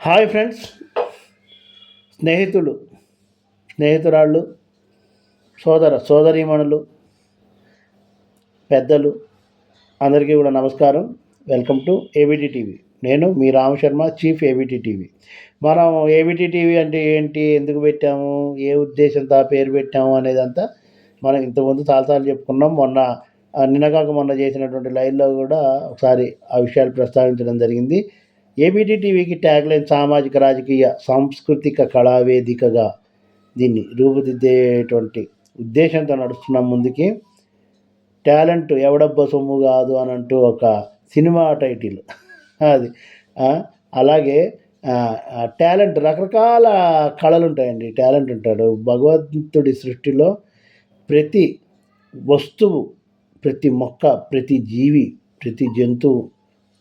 Hi friends, స్నేహితులు, స్నేహితురాళ్ళు, సోదరీమణులు, పెద్దలు అందరికీ కూడా నమస్కారం. Welcome to ABT TV. నేను మీ రామశర్మ, చీఫ్ ఏబిటి టీవీ. మనం ఏబిటి టీవీ అంటే ఏంటి, ఎందుకు పెట్టాము, ఏ ఉద్దేశంతో ఆ పేరు పెట్టాము అనేదంతా మనం ఇంతకుముందు చాలాసార్లు చెప్పుకున్నాం. మొన్న చేసినటువంటి లైవ్లో కూడా ఒకసారి ఆ విషయాలు ప్రస్తావించడం జరిగింది. ఏబిటి టీవీకి ట్యాగ్లైన్ సామాజిక, రాజకీయ, సాంస్కృతిక కళావేదికగా దీన్ని రూపుదిద్దేటువంటి ఉద్దేశంతో నడుస్తున్నాం ముందుకి. టాలెంట్ ఎవడబ్బ సొమ్ము కాదు అని అంటూ ఒక సినిమా టైటిల్ అది. అలాగే టాలెంట్, రకరకాల కళలు ఉంటాయండి. టాలెంట్ ఉంటాడు. భగవంతుడి సృష్టిలో ప్రతి వస్తువు, ప్రతి మొక్క, ప్రతి జీవి, ప్రతి జంతువు,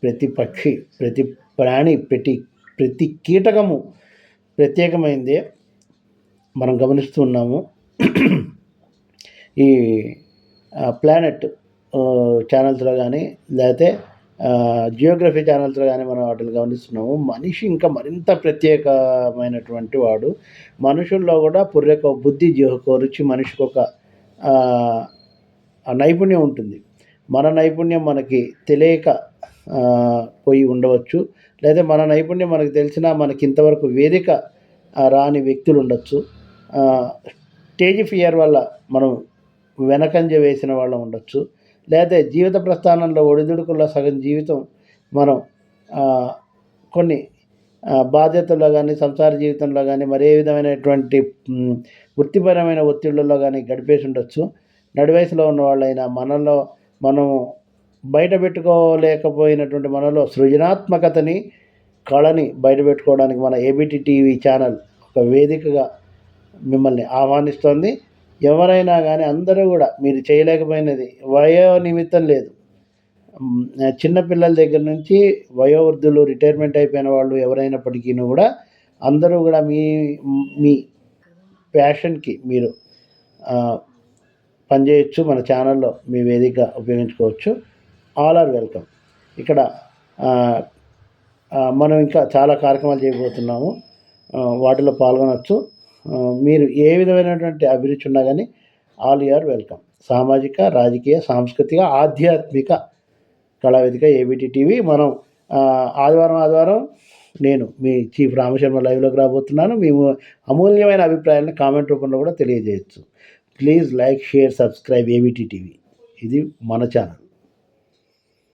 ప్రతి పక్షి, ప్రతి ప్రాణి, ప్రతి కీటకము ప్రత్యేకమైందే మనం గమనిస్తూ ఉన్నాము. ఈ ప్లానెట్ ఛానల్స్లో కానీ, లేకపోతే జియోగ్రఫీ ఛానల్స్లో కానీ మనం వాటిని గమనిస్తున్నాము. మనిషి ఇంకా మరింత ప్రత్యేకమైనటువంటి వాడు. మనుషుల్లో కూడా బుద్ధి, రుచి, మనిషికి ఒక నైపుణ్యం ఉంటుంది. మన నైపుణ్యం మనకి తెలియక పోయి ఉండవచ్చు, లేదా మన నైపుణ్యం మనకు తెలిసినా మనకి ఇంతవరకు వేదిక రాని వ్యక్తులు ఉండొచ్చు. స్టేజ్ ఫియర్ వల్ల మనం వెనకంజ వేసిన వాళ్ళం ఉండొచ్చు, లేదా జీవిత ప్రస్థానంలో ఒడిదుడుకుల్లో సగం జీవితం మనం కొన్ని బాధ్యతల్లో కానీ, సంసార జీవితంలో కానీ, మరే విధమైనటువంటి వృత్తిపరమైన ఒత్తిళ్లలో కానీ గడిపేసి ఉండొచ్చు. నడివయసులో ఉన్న వాళ్ళైనా మనం బయట పెట్టుకోలేకపోయినటువంటి మనలో సృజనాత్మకతని, కళని బయటపెట్టుకోవడానికి మన ఏబిటి టీవీ ఛానల్ ఒక వేదికగా మిమ్మల్ని ఆహ్వానిస్తోంది. ఎవరైనా కానీ అందరూ కూడా, మీరు చేయలేకపోయినది వయో నిమిత్తం లేదు. చిన్నపిల్లల దగ్గర నుంచి వయోవృద్ధులు, రిటైర్మెంట్ అయిపోయిన వాళ్ళు ఎవరైనప్పటికీ కూడా అందరూ కూడా మీ ప్యాషన్కి మీరు పనిచేయచ్చు. మన ఛానల్లో మీ వేదిక ఉపయోగించుకోవచ్చు. All are welcome. ఇక్కడ మనం ఇంకా చాలా కార్యక్రమాలు చేయబోతున్నాము. వాటిలో పాల్గొనవచ్చు. మీరు ఏ విధమైనటువంటి అభిరుచి ఉన్నా కానీ ఆల్ ఆర్ వెల్కమ్. సామాజిక, రాజకీయ, సాంస్కృతిక, ఆధ్యాత్మిక కళావేదిక ఏబిటి టీవీ. మనం ఆదివారం నేను మీ చీఫ్ రామశర్మ లైవ్లోకి రాబోతున్నాను. మేము అమూల్యమైన అభిప్రాయాలను కామెంట్ రూపంలో కూడా తెలియజేయచ్చు. Please like, share, subscribe ABT TV. ఇది మన ఛానల్.